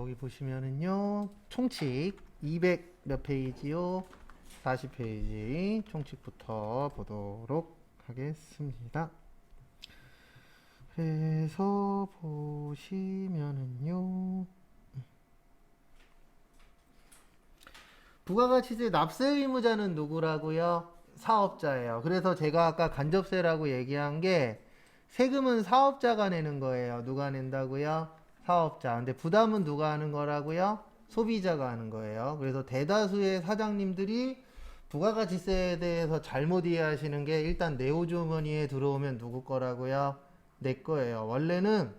여기 보시면은요, 총칙 200 몇 페이지요? 40페이지 총칙부터 보도록 하겠습니다. 그래서 보시면은요, 부가가치세 납세 의무자는 누구라고요? 사업자예요. 그래서 제가 아까 간접세라고 얘기한 게 세금은 사업자가 내는 거예요. 누가 낸다고요? 사업자. 근데 부담은 누가 하는 거라고요? 소비자가 하는 거예요. 그래서 대다수의 사장님들이 부가가치세에 대해서 잘못 이해하시는 게 일단 내호주머니에 들어오면 누구 거라고요? 내 거예요. 원래는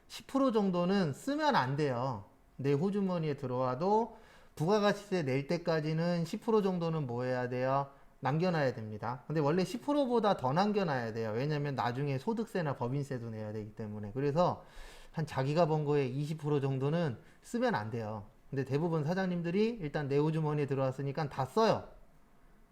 10% 정도는 쓰면 안 돼요. 내 호주머니에 들어와도 부가가치세 낼 때까지는 10% 정도는 뭐 해야 돼요? 남겨놔야 됩니다. 근데 원래 10%보다 더 남겨놔야 돼요. 왜냐면 나중에 소득세나 법인세도 내야 되기 때문에. 그래서 한 자기가 번 거에 20% 정도는 쓰면 안 돼요. 근데 대부분 사장님들이 일단 내 호주머니에 들어왔으니까 다 써요.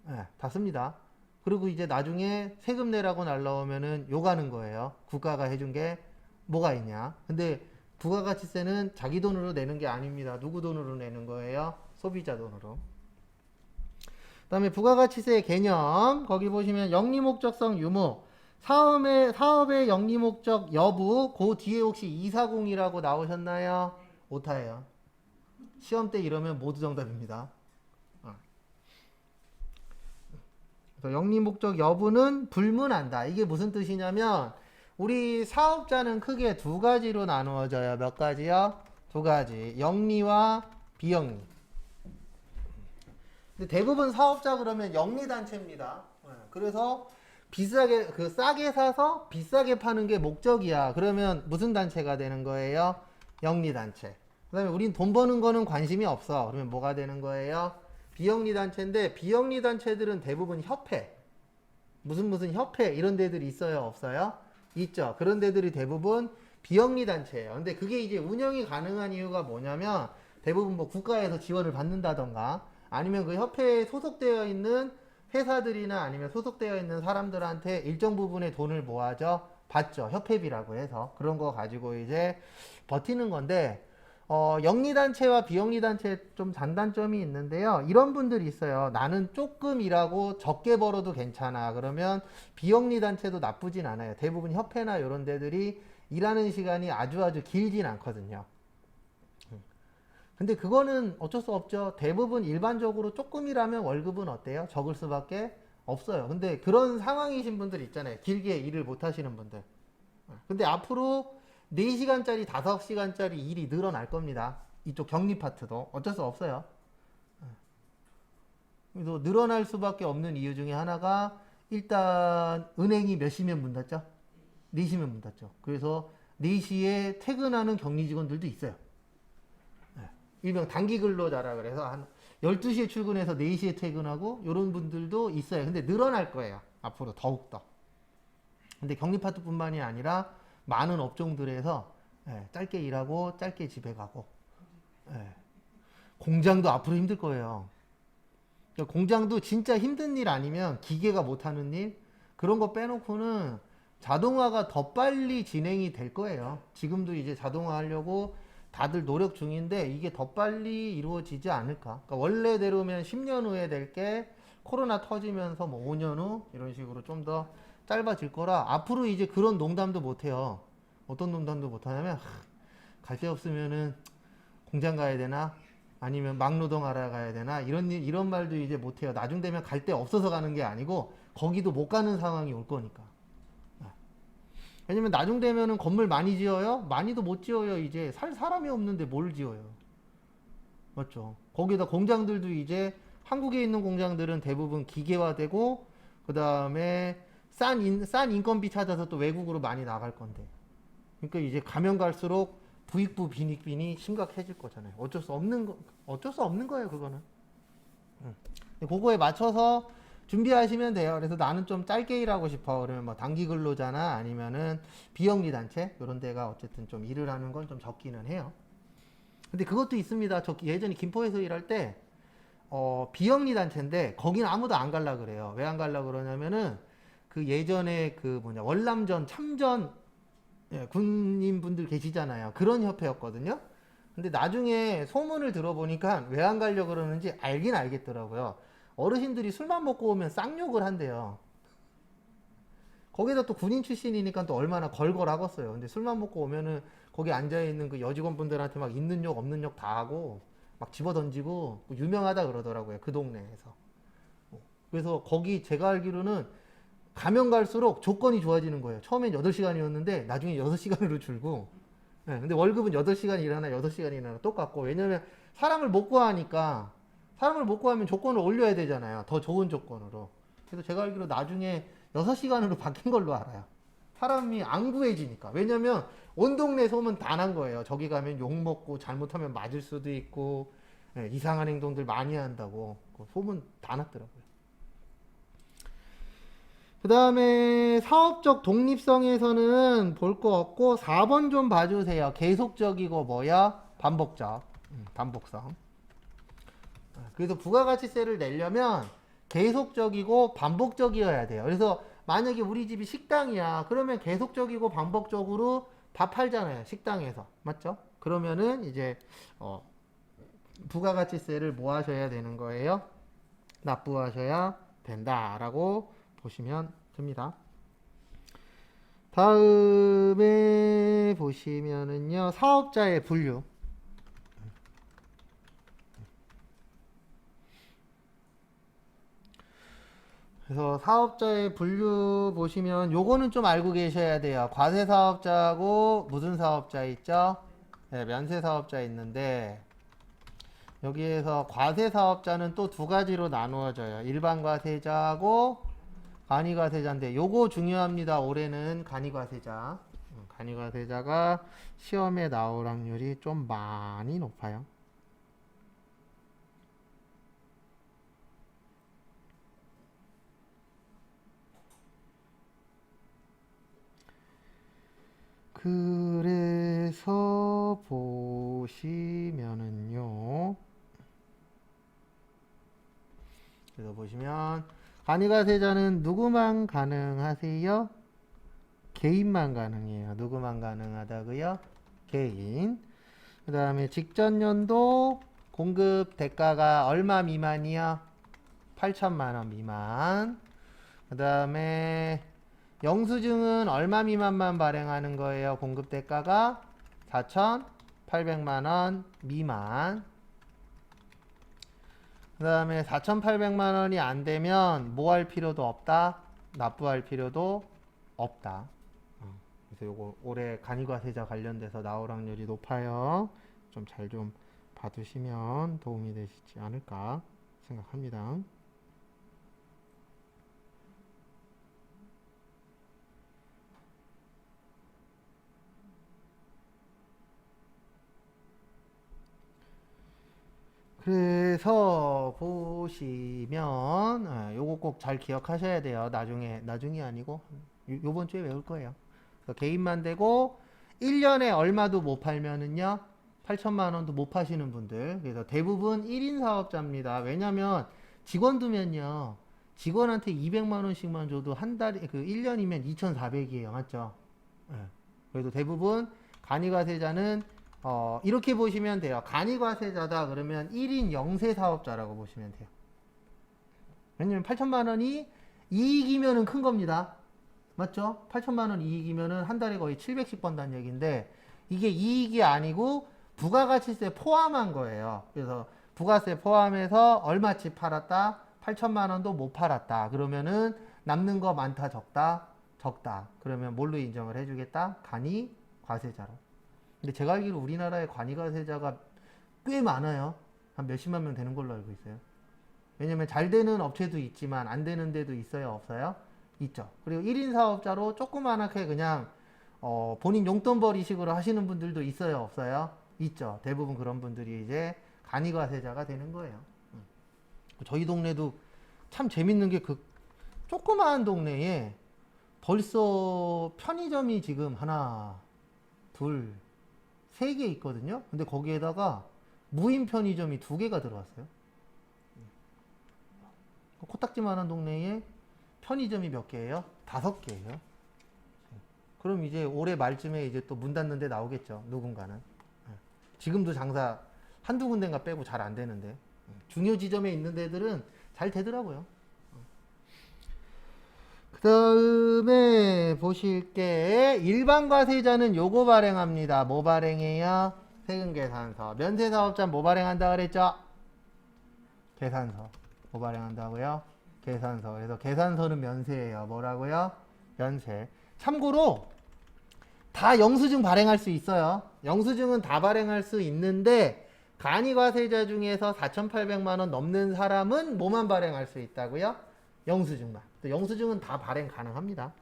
네, 다 씁니다. 그리고 이제 나중에 세금 내라고 날라오면은 욕하는 거예요. 국가가 해준 게 뭐가 있냐. 근데 부가가치세는 자기 돈으로 내는 게 아닙니다. 누구 돈으로 내는 거예요? 소비자 돈으로. 그 다음에 부가가치세 개념, 거기 보시면 영리목적성 유무, 사업의 영리목적 여부, 그 뒤에 혹시 240이라고 나오셨나요? 오타예요. 시험 때 이러면 모두 정답입니다. 그래서 영리목적 여부는 불문한다. 이게 무슨 뜻이냐면 우리 사업자는 크게 두 가지로 나누어져요. 몇 가지요? 두 가지. 영리와 비영리. 근데 대부분 사업자 그러면 영리단체입니다. 그래서 비싸게, 싸게 사서 비싸게 파는 게 목적이야. 그러면 무슨 단체가 되는 거예요? 영리단체. 그 다음에 우린 돈 버는 거는 관심이 없어. 그러면 뭐가 되는 거예요? 비영리단체인데, 비영리단체들은 대부분 협회. 무슨 협회 이런 데들이 있어요? 없어요? 있죠. 그런 데들이 대부분 비영리단체예요. 근데 그게 이제 운영이 가능한 이유가 뭐냐면 대부분 뭐 국가에서 지원을 받는다던가 아니면 그 협회에 소속되어 있는 회사들이나 아니면 소속되어 있는 사람들한테 일정 부분의 돈을 모아져 받죠. 협회비라고 해서 그런 거 가지고 이제 버티는 건데 영리단체와 비영리단체 좀 장단점이 있는데요. 이런 분들이 있어요. 나는 조금 일하고 적게 벌어도 괜찮아. 그러면 비영리단체도 나쁘진 않아요. 대부분 협회나 이런 데들이 일하는 시간이 아주 길진 않거든요. 근데 그거는 어쩔 수 없죠. 대부분 일반적으로 조금 일하면 월급은 어때요? 적을 수밖에 없어요. 근데 그런 상황이신 분들 있잖아요. 길게 일을 못 하시는 분들. 근데 앞으로 4시간짜리, 5시간짜리 일이 늘어날 겁니다. 이쪽 격리 파트도. 어쩔 수 없어요. 그래서 늘어날 수밖에 없는 이유 중에 하나가 일단 은행이 몇 시면 문 닫죠? 4시면 문 닫죠. 그래서 4시에 퇴근하는 격리 직원들도 있어요. 일명 단기 근로자라 그래서 한 12시에 출근해서 4시에 퇴근하고 이런 분들도 있어요. 근데 늘어날 거예요. 앞으로 더욱더. 근데 격리 파트뿐만이 아니라 많은 업종들에서 짧게 일하고 짧게 집에 가고 공장도 앞으로 힘들 거예요. 그러니까 공장도 진짜 힘든 일 아니면 기계가 못하는 일 그런 거 빼놓고는 자동화가 더 빨리 진행이 될 거예요. 지금도 이제 자동화 하려고 다들 노력 중인데 이게 더 빨리 이루어지지 않을까. 그러니까 원래대로면 10년 후에 될 게 코로나 터지면서 뭐 5년 후 이런 식으로 좀 더 짧아질 거라 앞으로 이제 그런 농담도 못해요. 어떤 농담도 못하냐면 갈 데 없으면은 공장 가야 되나 아니면 막노동 하러 가야 되나 이런 말도 이제 못해요. 나중 되면 갈 데 없어서 가는 게 아니고 거기도 못 가는 상황이 올 거니까. 왜냐면 나중 되면은 건물 많이 지어요? 많이도 못 지어요. 이제 살 사람이 없는데 뭘 지어요? 맞죠? 거기다 공장들도 이제 한국에 있는 공장들은 대부분 기계화되고 그 다음에 싼 인건비 찾아서 또 외국으로 많이 나갈 건데. 그러니까 이제 가면 갈수록 부익부 빈익빈이 심각해질 거잖아요. 어쩔 수 없는 거예요, 그거는. 그거에 맞춰서 준비하시면 돼요. 그래서 나는 좀 짧게 일하고 싶어. 그러면 뭐 단기 근로자나 아니면은 비영리 단체 이런 데가 어쨌든 좀 일을 하는 건 좀 적기는 해요. 근데 그것도 있습니다. 저 예전에 김포에서 일할 때 비영리 단체인데 거기는 아무도 안 갈라 그래요. 왜 안 갈라 그러냐면은 그 예전에 월남전 참전 군인분들 계시잖아요. 그런 협회였거든요. 근데 나중에 소문을 들어보니까 왜 안 가려고 그러는지 알긴 알겠더라고요. 어르신들이 술만 먹고 오면 쌍욕을 한대요. 거기다 또 군인 출신이니까 또 얼마나 걸걸하겠어요. 근데 술만 먹고 오면은 거기 앉아있는 그 여직원분들한테 막 있는 욕 없는 욕 다 하고 막 집어 던지고 유명하다 그러더라고요. 그 동네에서. 그래서 거기 제가 알기로는 가면 갈수록 조건이 좋아지는 거예요. 처음엔 8시간이었는데 나중에 6시간으로 줄고. 네, 근데 월급은 8시간 일하나 6시간 일하나 똑같고. 왜냐면 사람을 못 구하니까 사람을 못 구하면 조건을 올려야 되잖아요. 더 좋은 조건으로. 그래서 제가 알기로 나중에 6시간으로 바뀐 걸로 알아요. 사람이 안 구해지니까. 왜냐면 온 동네 소문 다 난 거예요. 저기 가면 욕 먹고 잘못하면 맞을 수도 있고 이상한 행동들 많이 한다고 소문 다 났더라고요. 그 다음에 사업적 독립성에서는 볼 거 없고 4번 좀 봐주세요. 계속적이고 뭐야? 반복적. 반복성. 그래서 부가가치세를 내려면 계속적이고 반복적이어야 돼요. 그래서 만약에 우리 집이 식당이야. 그러면 계속적이고 반복적으로 밥 팔잖아요. 식당에서. 맞죠? 그러면은 이제 부가가치세를 뭐 하셔야 되는 거예요? 납부하셔야 된다라고 보시면 됩니다. 다음에 보시면은요. 사업자의 분류. 그래서 사업자의 분류 보시면 요거는 좀 알고 계셔야 돼요. 과세 사업자하고 무슨 사업자 있죠? 네, 면세 사업자 있는데 여기에서 과세 사업자는 또 두 가지로 나누어져요. 일반 과세자하고 간이 과세자인데 요거 중요합니다. 올해는 간이 과세자. 간이 과세자가 시험에 나올 확률이 좀 많이 높아요. 그래서 보시면은요. 그래서 보시면 간이과세자는 누구만 가능하세요? 개인만 가능해요. 누구만 가능하다고요? 개인. 그 다음에 직전 연도 공급 대가가 얼마 미만이요? 8천만 원 미만. 그 다음에 영수증은 얼마 미만만 발행하는 거예요? 공급 대가가 4,800만 원 미만. 그 다음에 4,800만 원이 안 되면 뭐 할 필요도 없다? 납부할 필요도 없다. 그래서 요거 올해 간이과세자 관련돼서 나올 확률이 높아요. 좀 잘 좀 봐두시면 도움이 되시지 않을까 생각합니다. 그래서 보시면 요거 꼭 잘 기억하셔야 돼요. 나중이 아니고 요번 주에 외울 거예요. 개인만 되고 1년에 얼마도 못 팔면은요 8천만 원도 못 파시는 분들. 그래서 대부분 1인 사업자입니다. 왜냐면 직원 두면요 직원한테 200만 원씩만 줘도 한 달에 그 1년이면 2,400이에요. 맞죠? 네. 그래도 대부분 간이과세자는 이렇게 보시면 돼요. 간이과세자다 그러면 1인 영세 사업자라고 보시면 돼요. 왜냐면 8천만 원이 이익이면은 큰 겁니다. 맞죠? 8천만 원 이익이면은 한 달에 거의 700씩 번다는 얘기인데 이게 이익이 아니고 부가가치세 포함한 거예요. 그래서 부가세 포함해서 얼마치 팔았다? 8천만 원도 못 팔았다. 그러면은 남는 거 많다 적다? 적다. 그러면 뭘로 인정을 해주겠다? 간이과세자로. 근데 제가 알기로 우리나라에 간이과세자가 꽤 많아요. 한 몇십만 명 되는 걸로 알고 있어요. 왜냐면 잘 되는 업체도 있지만 안 되는 데도 있어요, 없어요? 있죠. 그리고 1인 사업자로 조그만하게 그냥 본인 용돈벌이식으로 하시는 분들도 있어요, 없어요? 있죠. 대부분 그런 분들이 이제 간이과세자가 되는 거예요. 저희 동네도 참 재밌는 게 그 조그마한 동네에 벌써 편의점이 지금 하나, 둘, 세 개 있거든요. 근데 거기에다가 무인 편의점이 2개가 들어왔어요. 코딱지만한 동네에 편의점이 몇 개예요? 5개예요. 그럼 이제 올해 말쯤에 이제 또 문 닫는 데 나오겠죠. 누군가는. 지금도 장사 한두 군데인가 빼고 잘 안 되는데 중요 지점에 있는 데들은 잘 되더라고요. 그 다음에 보실 게 일반 과세자는 요거 발행합니다. 뭐 발행해요? 세금계산서. 면세사업자 뭐 발행한다 그랬죠? 계산서. 뭐 발행한다고요? 계산서. 그래서 계산서는 면세예요. 뭐라고요? 면세. 참고로 다 영수증 발행할 수 있어요. 영수증은 다 발행할 수 있는데 간이과세자 중에서 4,800만 원 넘는 사람은 뭐만 발행할 수 있다고요? 영수증만. 영수증은 다 발행 가능합니다.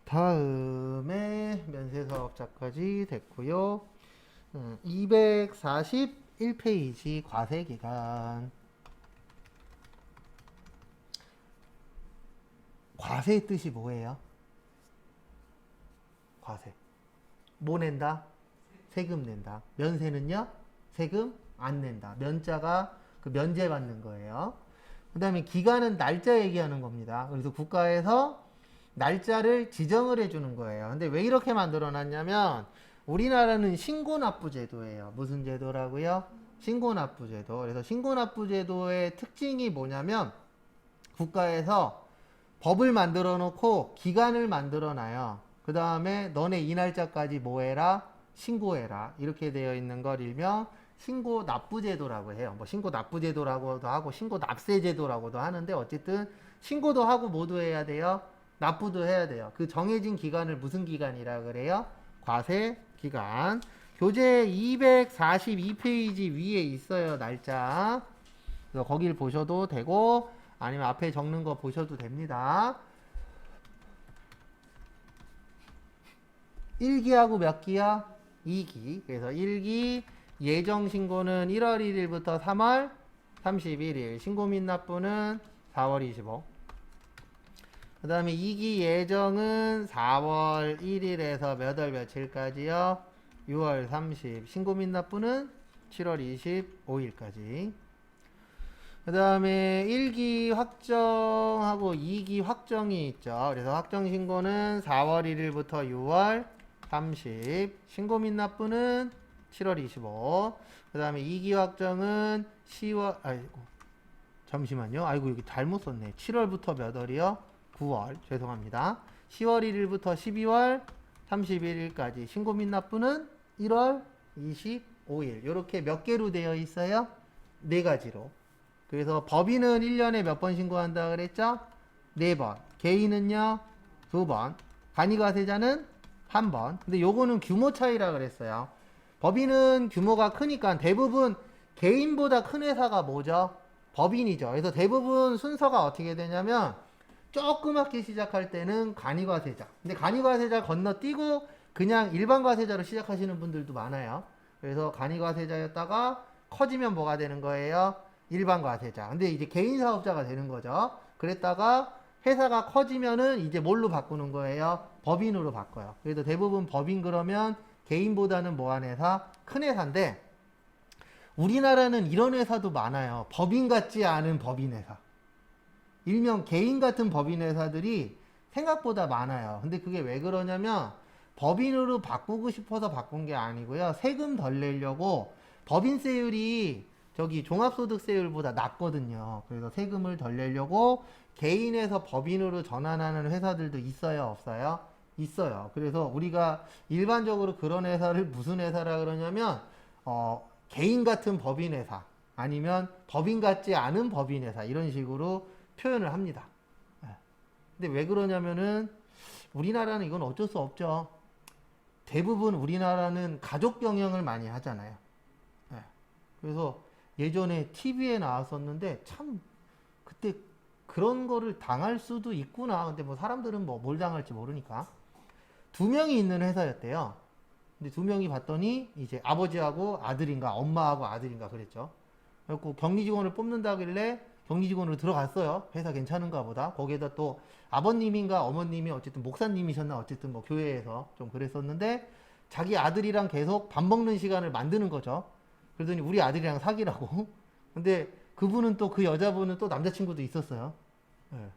다음에 면세사업자까지 됐고요. 241페이지 과세기간. 과세의 뜻이 뭐예요? 과세. 뭐 낸다? 세금 낸다. 면세는요? 세금 안 낸다. 면자가 그 면제 받는 거예요. 그 다음에 기간은 날짜 얘기하는 겁니다. 그래서 국가에서 날짜를 지정을 해주는 거예요. 근데 왜 이렇게 만들어 놨냐면 우리나라는 신고납부제도예요. 무슨 제도라고요? 신고납부제도. 그래서 신고납부제도의 특징이 뭐냐면 국가에서 법을 만들어 놓고 기간을 만들어 놔요. 그 다음에 너네 이 날짜까지 뭐 해라? 신고해라. 이렇게 되어 있는 걸 일명 신고납부제도라고 해요. 뭐 신고납부제도라고도 하고 신고납세제도라고도 하는데 어쨌든 신고도 하고 뭐도 해야 돼요? 납부도 해야 돼요. 그 정해진 기간을 무슨 기간이라 그래요? 과세 기간. 교재 242페이지 위에 있어요. 날짜. 그래서 거길 보셔도 되고 아니면 앞에 적는 거 보셔도 됩니다. 1기하고 몇 기야? 2기. 그래서 1기 예정신고는 1월 1일부터 3월 31일. 신고 및 납부는 4월 25일. 그 다음에 2기 예정은 4월 1일에서 몇 월 며칠까지요? 6월 30. 신고 및 납부는 7월 25일까지. 그 다음에 1기 확정하고 2기 확정이 있죠. 그래서 확정 신고는 4월 1일부터 6월 30. 신고 및 납부는 7월 25. 그 다음에 2기 확정은 10월, 아이고, 잠시만요. 아이고, 여기 잘못 썼네. 7월부터 몇 월이요? 9월. 죄송합니다. 10월 1일부터 12월 31일까지. 신고 및 납부는 1월 25일. 이렇게 몇 개로 되어 있어요? 4가지로. 그래서 법인은 1년에 몇 번 신고한다 그랬죠? 4번. 개인은요? 2번. 간이과세자는 1번. 근데 요거는 규모 차이라 그랬어요. 법인은 규모가 크니까 대부분 개인보다 큰 회사가 뭐죠? 법인이죠. 그래서 대부분 순서가 어떻게 되냐면 조그맣게 시작할 때는 간이과세자. 근데 간이과세자 건너뛰고 그냥 일반 과세자로 시작하시는 분들도 많아요. 그래서 간이과세자였다가 커지면 뭐가 되는 거예요? 일반 과세자. 근데 이제 개인 사업자가 되는 거죠. 그랬다가 회사가 커지면은 이제 뭘로 바꾸는 거예요? 법인으로 바꿔요. 그래서 대부분 법인 그러면 개인보다는 뭐한 회사? 큰 회사인데 우리나라는 이런 회사도 많아요. 법인 같지 않은 법인 회사. 일명 개인 같은 법인 회사들이 생각보다 많아요. 근데 그게 왜 그러냐면 법인으로 바꾸고 싶어서 바꾼 게 아니고요. 세금 덜 내려고 법인세율이 저기 종합소득세율보다 낮거든요. 그래서 세금을 덜 내려고 개인에서 법인으로 전환하는 회사들도 있어요, 없어요? 있어요. 그래서 우리가 일반적으로 그런 회사를 무슨 회사라 그러냐면 개인 같은 법인 회사 아니면 법인 같지 않은 법인 회사 이런 식으로 표현을 합니다. 근데 왜 그러냐면은 우리나라는 이건 어쩔 수 없죠. 대부분 우리나라는 가족 경영을 많이 하잖아요. 그래서 예전에 TV에 나왔었는데 참 그때 그런 거를 당할 수도 있구나. 근데 뭐 사람들은 뭐 뭘 당할지 모르니까. 2명이 있는 회사였대요. 근데 두 명이 봤더니 이제 아버지하고 아들인가 엄마하고 아들인가 그랬죠. 그래갖고 격리 직원을 뽑는다길래 격리 직원으로 들어갔어요. 회사 괜찮은가 보다. 거기에다 또 아버님인가 어머님이 어쨌든 목사님이셨나 어쨌든 뭐 교회에서 좀 그랬었는데 자기 아들이랑 계속 밥 먹는 시간을 만드는 거죠. 그러더니 우리 아들이랑 사귀라고. 근데 그분은 또 그 여자분은 또 남자친구도 있었어요. 예.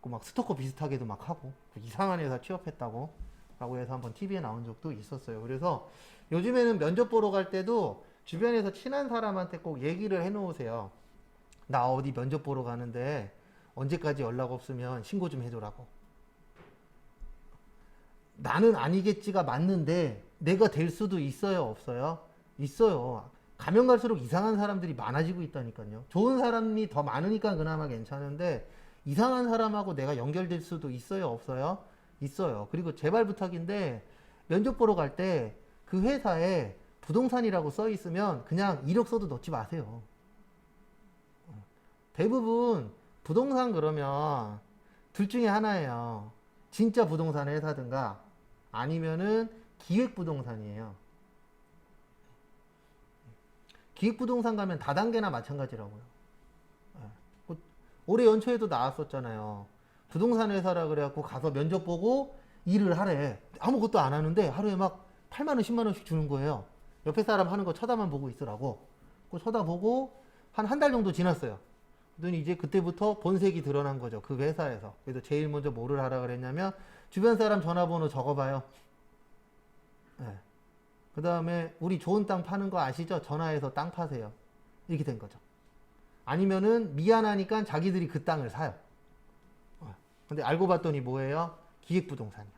막 스토커 비슷하게도 막 하고 이상한 회사 취업했다고 라고 해서 한번 TV에 나온 적도 있었어요. 그래서 요즘에는 면접 보러 갈 때도 주변에서 친한 사람한테 꼭 얘기를 해 놓으세요. 나 어디 면접 보러 가는데 언제까지 연락 없으면 신고 좀 해줘라고. 나는 아니겠지가 맞는데 내가 될 수도 있어요, 없어요? 있어요. 가면 갈수록 이상한 사람들이 많아지고 있다니까요. 좋은 사람이 더 많으니까 그나마 괜찮은데 이상한 사람하고 내가 연결될 수도 있어요, 없어요? 있어요. 그리고 제발 부탁인데 면접 보러 갈 때 그 회사에 부동산이라고 써 있으면 그냥 이력서도 넣지 마세요. 대부분 부동산 그러면 둘 중에 하나예요. 진짜 부동산 회사든가 아니면은 기획부동산이에요. 기획부동산 가면 다단계나 마찬가지라고요. 올해 연초에도 나왔었잖아요. 부동산 회사라 그래갖고 가서 면접 보고 일을 하래. 아무것도 안 하는데 하루에 막 8만원, 10만원씩 주는 거예요. 옆에 사람 하는 거 쳐다만 보고 있으라고. 그 쳐다보고 한 달 정도 지났어요. 그랬더니 이제 그때부터 본색이 드러난 거죠. 그 회사에서. 그래서 제일 먼저 뭐를 하라 그랬냐면 주변 사람 전화번호 적어봐요. 네. 그 다음에 우리 좋은 땅 파는 거 아시죠? 전화해서 땅 파세요. 이렇게 된 거죠. 아니면은 미안하니까 자기들이 그 땅을 사요. 근데 알고 봤더니 뭐예요? 기획부동산이야.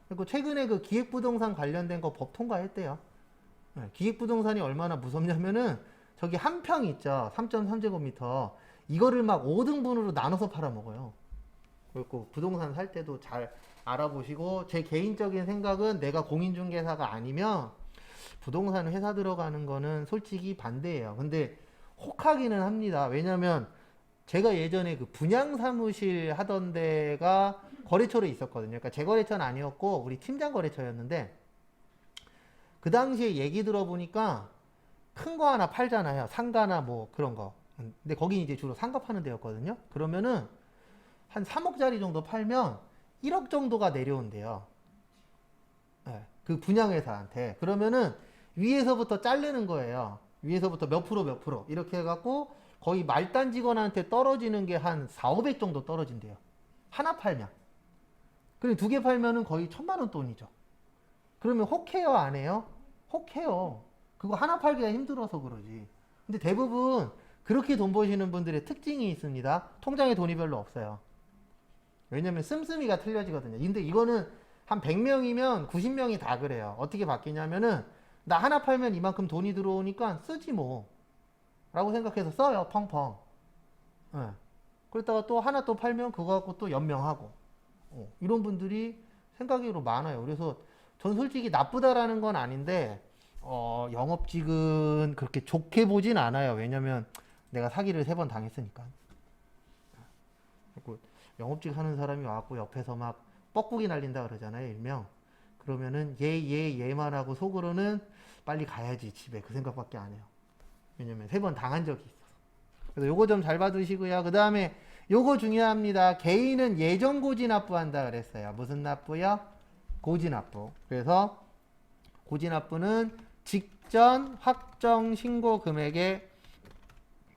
그리고 최근에 그 기획부동산 관련된 거 법 통과했대요. 네, 기획부동산이 얼마나 무섭냐면은 저기 한 평 있죠. 3.3제곱미터. 이거를 막 5등분으로 나눠서 팔아먹어요. 그리고 부동산 살 때도 잘 알아보시고 제 개인적인 생각은 내가 공인중개사가 아니면 부동산 회사 들어가는 거는 솔직히 반대예요. 근데 혹하기는 합니다. 왜냐면 제가 예전에 그 분양사무실 하던 데가 거래처로 있었거든요. 그러니까 제 거래처는 아니었고 우리 팀장 거래처였는데 그 당시에 얘기 들어보니까 큰 거 하나 팔잖아요. 상가나 뭐 그런 거. 근데 거긴 이제 주로 상가 파는 데였거든요. 그러면은 한 3억짜리 정도 팔면 1억 정도가 내려온대요. 네, 그 분양회사한테. 그러면은 위에서부터 자르는 거예요. 위에서부터 몇 프로 몇 프로 이렇게 해갖고 거의 말단 직원한테 떨어지는 게 한 4, 500 정도 떨어진대요. 하나 팔면. 그리고 두 개 팔면은 거의 1,000만 원 돈이죠. 그러면 혹해요, 안 해요? 혹해요. 그거 하나 팔기가 힘들어서 그러지. 근데 대부분 그렇게 돈 버시는 분들의 특징이 있습니다. 통장에 돈이 별로 없어요. 왜냐면 씀씀이가 틀려지거든요. 근데 이거는 한 100명이면 90명이 다 그래요. 어떻게 바뀌냐면은 나 하나 팔면 이만큼 돈이 들어오니까 쓰지 뭐 라고 생각해서 써요. 펑펑. 네. 그러다가 또 하나 또 팔면 그거 갖고 또 연명하고 이런 분들이 생각으로 많아요. 그래서 전 솔직히 나쁘다라는 건 아닌데 영업직은 그렇게 좋게 보진 않아요. 왜냐면 내가 사기를 3번 당했으니까. 그리고 영업직 하는 사람이 와갖고 옆에서 막 뻐꾸기 날린다 그러잖아요. 일명. 그러면은 얘만 하고 속으로는 빨리 가야지 집에 그 생각밖에 안 해요. 왜냐면 3번 당한 적이 있어서. 그래서 요거 좀 잘 봐두시고요. 그 다음에 요거 중요합니다. 개인은 예정 고지 납부한다 그랬어요. 무슨 납부요? 고지 납부. 그래서 고지 납부는 직전 확정 신고 금액의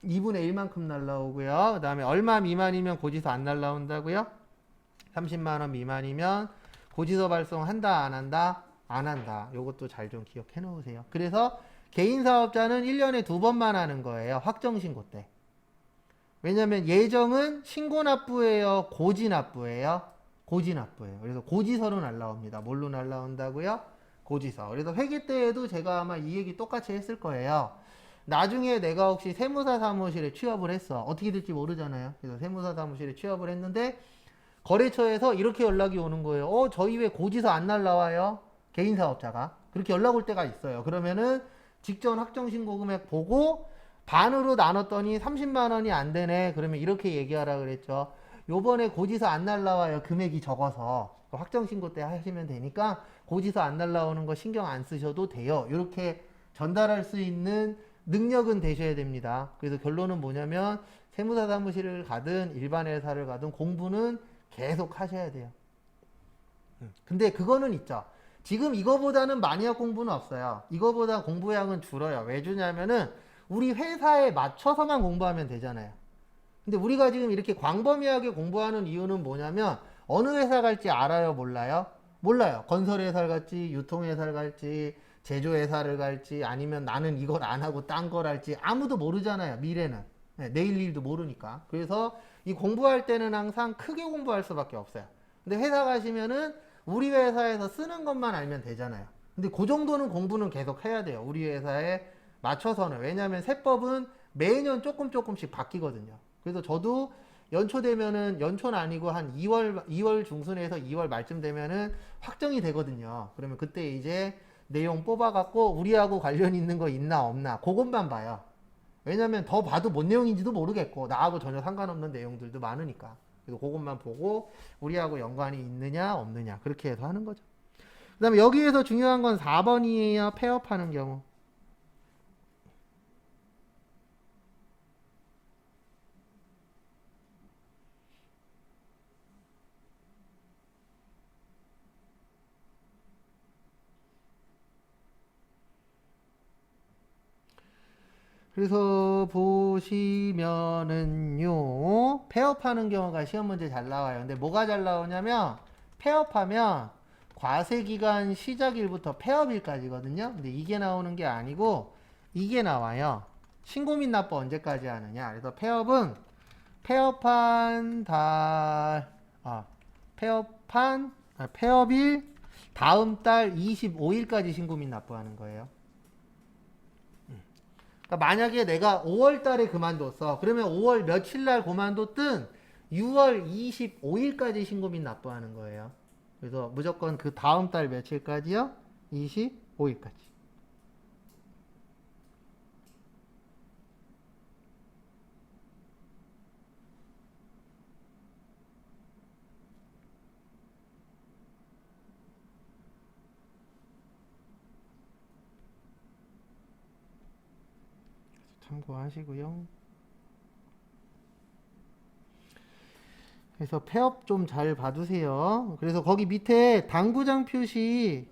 2분의 1만큼 날라오고요. 그 다음에 얼마 미만이면 고지서 안 날라온다고요? 30만원 미만이면 고지서 발송한다 안 한다? 안 한다. 요것도 잘 좀 기억해 놓으세요. 그래서 개인 사업자는 1년에 2번만 하는 거예요. 확정 신고 때. 왜냐면 예정은 신고 납부예요, 고지 납부예요? 고지 납부예요. 그래서 고지서로 날라옵니다. 뭘로 날라온다고요? 고지서. 그래서 회계 때에도 제가 아마 이 얘기 똑같이 했을 거예요. 나중에 내가 혹시 세무사 사무실에 취업을 했어. 어떻게 될지 모르잖아요. 그래서 세무사 사무실에 취업을 했는데 거래처에서 이렇게 연락이 오는 거예요. 저희 왜 고지서 안 날라와요? 개인 사업자가. 그렇게 연락 올 때가 있어요. 그러면은 직전 확정 신고 금액 보고 반으로 나눴더니 30만 원이 안 되네. 그러면 이렇게 얘기하라 그랬죠. 요번에 고지서 안 날라와요. 금액이 적어서. 확정신고 때 하시면 되니까 고지서 안 날라오는 거 신경 안 쓰셔도 돼요. 이렇게 전달할 수 있는 능력은 되셔야 됩니다. 그래서 결론은 뭐냐면 세무사 사무실을 가든 일반 회사를 가든 공부는 계속 하셔야 돼요. 근데 그거는 있죠. 지금 이거보다는 마니아 공부는 없어요. 이거보다 공부량은 줄어요. 왜 주냐면은 우리 회사에 맞춰서만 공부하면 되잖아요. 근데 우리가 지금 이렇게 광범위하게 공부하는 이유는 뭐냐면 어느 회사 갈지 알아요? 몰라요? 몰라요. 건설회사를 갈지 유통회사를 갈지 제조회사를 갈지 아니면 나는 이걸 안 하고 딴 걸 할지 아무도 모르잖아요. 미래는. 네, 내일 일도 모르니까. 그래서 이 공부할 때는 항상 크게 공부할 수밖에 없어요. 근데 회사 가시면은 우리 회사에서 쓰는 것만 알면 되잖아요. 근데 그 정도는 공부는 계속 해야 돼요. 우리 회사에 맞춰서는. 왜냐하면 세법은 매년 조금씩 바뀌거든요. 그래서 저도 연초 되면은 연초는 아니고 한 2월 중순에서 2월 말쯤 되면은 확정이 되거든요. 그러면 그때 이제 내용 뽑아갖고 우리하고 관련 있는 거 있나 없나 그것만 봐요. 왜냐면 더 봐도 뭔 내용인지도 모르겠고 나하고 전혀 상관없는 내용들도 많으니까. 그래서 그것만 보고 우리하고 연관이 있느냐 없느냐 그렇게 해서 하는 거죠. 그 다음에 여기에서 중요한 건 4번이에요. 폐업하는 경우. 그래서 보시면은요 폐업하는 경우가 시험 문제 잘 나와요. 근데 뭐가 잘 나오냐면 폐업하면 과세기간 시작일부터 폐업일까지거든요. 근데 이게 나오는 게 아니고 이게 나와요. 신고 및 납부 언제까지 하느냐. 그래서 폐업은 폐업한 달 폐업일 다음 달 25일까지 신고 및 납부하는 거예요. 그러니까 만약에 내가 5월 달에 그만뒀어. 그러면 5월 며칠 날 그만뒀든 6월 25일까지 신고 및 납부하는 거예요. 그래서 무조건 그 다음 달 며칠까지요? 25일까지. 참고하시고요. 그래서 폐업 좀 잘 봐두세요. 그래서 거기 밑에 당구장 표시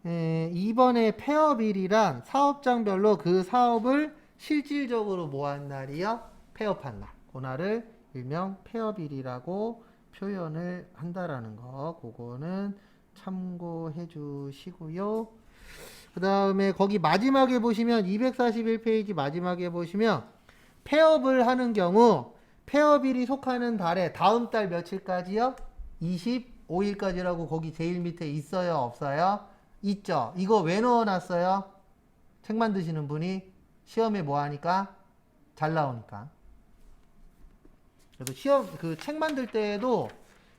2번에 폐업일이란 사업장별로 그 사업을 실질적으로 뭐 한 날이요? 폐업한 날. 그날을 일명 폐업일이라고 표현을 한다라는 거. 그거는 참고해 주시고요. 그 다음에 거기 마지막에 보시면 241페이지 마지막에 보시면 폐업을 하는 경우 폐업일이 속하는 달에 다음 달 며칠까지요? 25일까지라고 거기 제일 밑에 있어요? 없어요? 있죠. 이거 왜 넣어놨어요? 책 만드시는 분이 시험에 뭐 하니까? 잘 나오니까. 그래서 시험 그 책 만들 때에도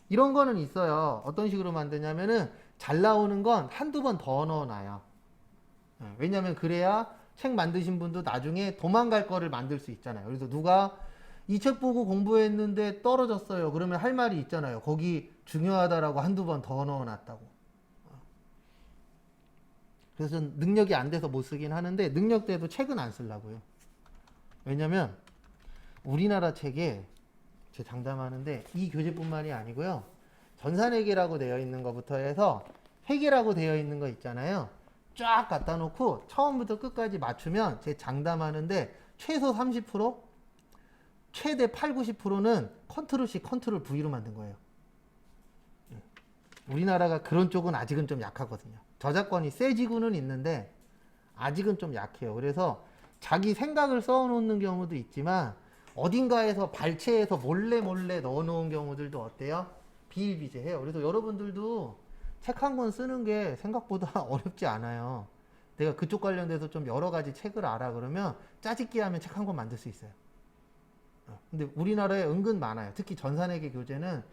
이런 거는 있어요. 어떤 식으로 만드냐면은 잘 나오는 건 한두 번 더 넣어놔요. 왜냐면 그래야 책 만드신 분도 나중에 도망갈 거를 만들 수 있잖아요. 그래서 누가 이 책 보고 공부했는데 떨어졌어요. 그러면 할 말이 있잖아요. 거기 중요하다라고 한두 번 더 넣어놨다고. 그래서 전 능력이 안 돼서 못 쓰긴 하는데 능력 돼도 책은 안 쓰려고요. 왜냐면 우리나라 책에 제 장담하는데 이 교재뿐만이 아니고요. 전산회계라고 되어 있는 것부터 해서 회계라고 되어 있는 거 있잖아요. 쫙 갖다 놓고 처음부터 끝까지 맞추면 제 장담하는데 최소 30%, 최대 8, 90%는 컨트롤 C, 컨트롤 V로 만든 거예요. 우리나라가 그런 쪽은 아직은 좀 약하거든요. 저작권이 세지고는 있는데 아직은 좀 약해요. 그래서 자기 생각을 써놓는 경우도 있지만 어딘가에서 발췌해서 몰래 넣어놓은 경우들도 어때요? 비일비재해요. 그래서 여러분들도 책 한 권 쓰는 게 생각보다 어렵지 않아요. 내가 그쪽 관련돼서 좀 여러 가지 책을 알아 그러면 짜집기 하면 책 한 권 만들 수 있어요. 근데 우리나라에 은근 많아요. 특히 전산회계 교재는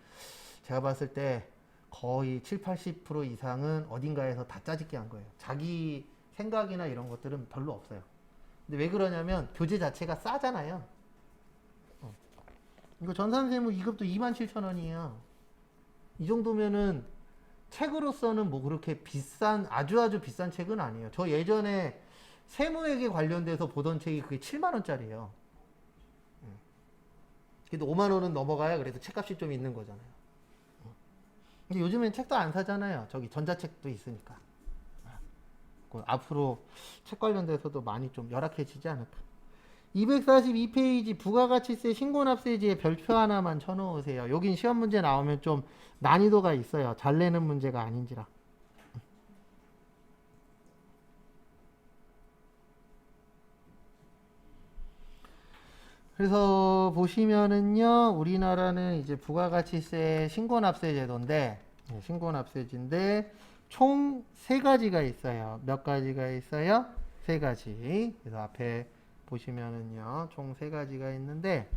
제가 봤을 때 거의 7, 80% 이상은 어딘가에서 다 짜집기 한 거예요. 자기 생각이나 이런 것들은 별로 없어요. 근데 왜 그러냐면 교재 자체가 싸잖아요. 이거 전산세무 2급도 27,000원이에요. 이 정도면은 책으로서는 뭐 그렇게 비싼, 아주 비싼 책은 아니에요. 저 예전에 세무회계 관련돼서 보던 책이 그게 7만원짜리예요. 그래도 5만원은 넘어가야 그래도 책값이 좀 있는 거잖아요. 근데 요즘엔 책도 안 사잖아요. 저기 전자책도 있으니까. 앞으로 책 관련돼서도 많이 좀 열악해지지 않을까. 242페이지 부가가치세 신고납세지에 별표 하나만 쳐놓으세요. 여긴 시험 문제 나오면 좀 난이도가 있어요. 잘 내는 문제가 아닌지라. 그래서 보시면은요, 우리나라는 이제 부가가치세 신고납세제도인데, 신고납세지인데, 총 세 가지가 있어요. 몇 가지가 있어요? 세 가지. 그래서 앞에 보시면은요, 총 세 가지가 있는데,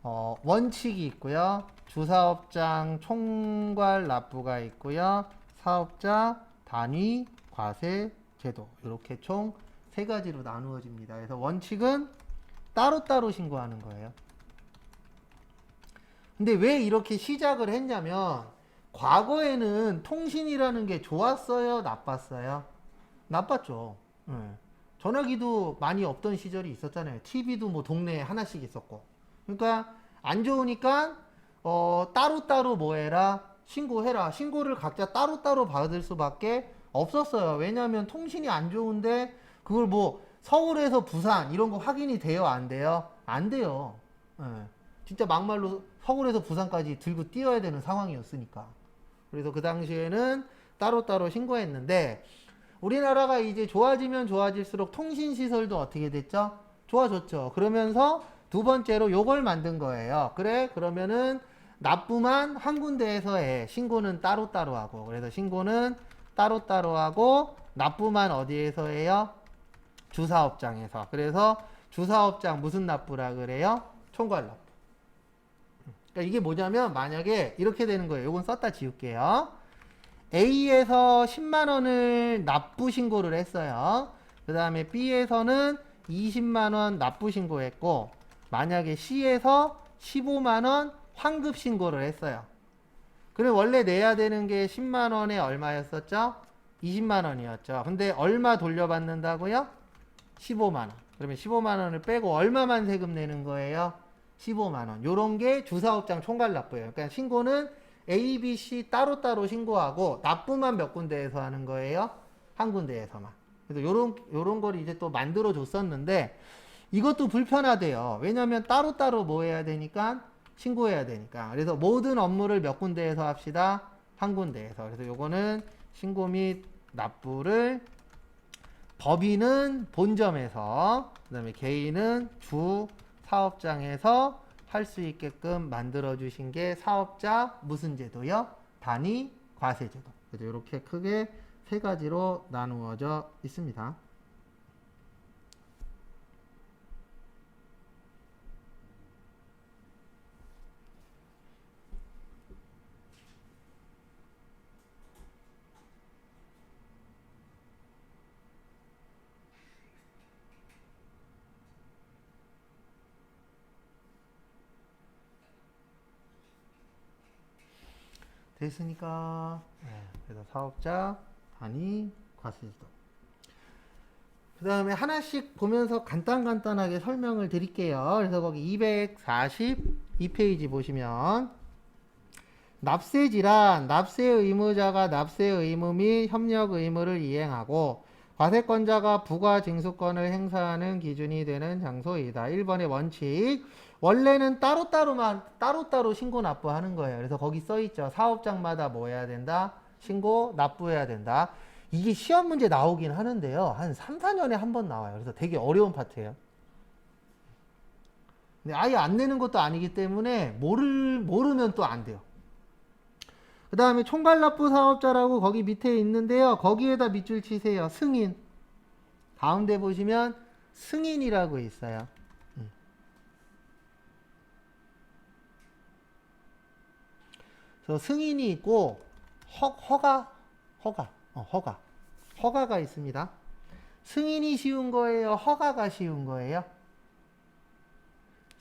원칙이 있고요, 주사업장 총괄 납부가 있고요, 사업자 단위 과세 제도. 이렇게 총 세 가지로 나누어집니다. 그래서 원칙은 따로따로 신고하는 거예요. 근데 왜 이렇게 시작을 했냐면, 과거에는 통신이라는 게 좋았어요? 나빴어요? 나빴죠. 예. 전화기도 많이 없던 시절이 있었잖아요. TV도 뭐 동네에 하나씩 있었고. 그러니까 안 좋으니까 따로따로 뭐 해라? 신고해라. 신고를 각자 따로따로 받을 수밖에 없었어요. 왜냐하면 통신이 안 좋은데 그걸 뭐 서울에서 부산 이런 거 확인이 돼요? 안 돼요? 안 돼요. 예. 진짜 막말로 서울에서 부산까지 들고 뛰어야 되는 상황이었으니까. 그래서 그 당시에는 따로따로 신고했는데, 우리나라가 이제 좋아지면 좋아질수록 통신시설도 어떻게 됐죠? 좋아졌죠. 그러면서 두 번째로 요걸 만든 거예요. 그래, 그러면은 납부만 한 군데에서 해. 신고는 따로따로 하고. 그래서 신고는 따로따로 하고, 납부만 어디에서 해요? 주사업장에서. 그래서 주사업장 무슨 납부라 그래요? 총괄납부. 그러니까 이게 뭐냐면, 만약에 이렇게 되는 거예요. 요건 썼다 지울게요. A에서 10만원을 납부 신고를 했어요. 그 다음에 B에서는 20만원 납부 신고했고, 만약에 C에서 15만원 환급 신고를 했어요. 그럼 원래 내야 되는 게 10만원에 얼마였었죠? 20만원이었죠. 근데 얼마 돌려받는다고요? 15만원. 그러면 15만원을 빼고 얼마만 세금 내는 거예요? 15만원. 요런 게 주사업장 총괄납부예요. 그러니까 신고는 A, B, C 따로따로 신고하고 납부만 몇 군데에서 하는 거예요? 한 군데에서만. 그래서 요런 걸 이제 또 만들어 줬었는데, 이것도 불편하대요. 왜냐면 따로따로 뭐 해야 되니까? 신고해야 되니까. 그래서 모든 업무를 몇 군데에서 합시다? 한 군데에서. 그래서 요거는 신고 및 납부를 법인은 본점에서, 그 다음에 개인은 주 사업장에서 할 수 있게끔 만들어 주신 게 사업자 무슨 제도요? 단위 과세 제도. 그래서 이렇게 크게 세 가지로 나누어져 있습니다. 됐으니까, 그래서 사업자 단위 과세 제도. 그 다음에 하나씩 보면서 간단하게 설명을 드릴게요. 그래서 거기 242페이지 보시면, 납세지란 납세 의무자가 납세 의무 및 협력 의무를 이행하고 과세권자가 부과 징수권을 행사하는 기준이 되는 장소이다. 1번의 원칙. 원래는 따로따로 신고 납부하는 거예요. 그래서 거기 써있죠. 사업장마다 뭐 해야 된다? 신고 납부해야 된다. 이게 시험 문제 나오긴 하는데요. 한 3, 4년에 한 번 나와요. 그래서 되게 어려운 파트예요. 근데 아예 안 내는 것도 아니기 때문에 모르면 또 안 돼요. 그 다음에 총괄납부 사업자라고 거기 밑에 있는데요. 거기에다 밑줄 치세요. 승인. 가운데 보시면 승인이라고 있어요. 그래서 승인이 있고 허가가 있습니다. 승인이 쉬운 거예요? 허가가 쉬운 거예요?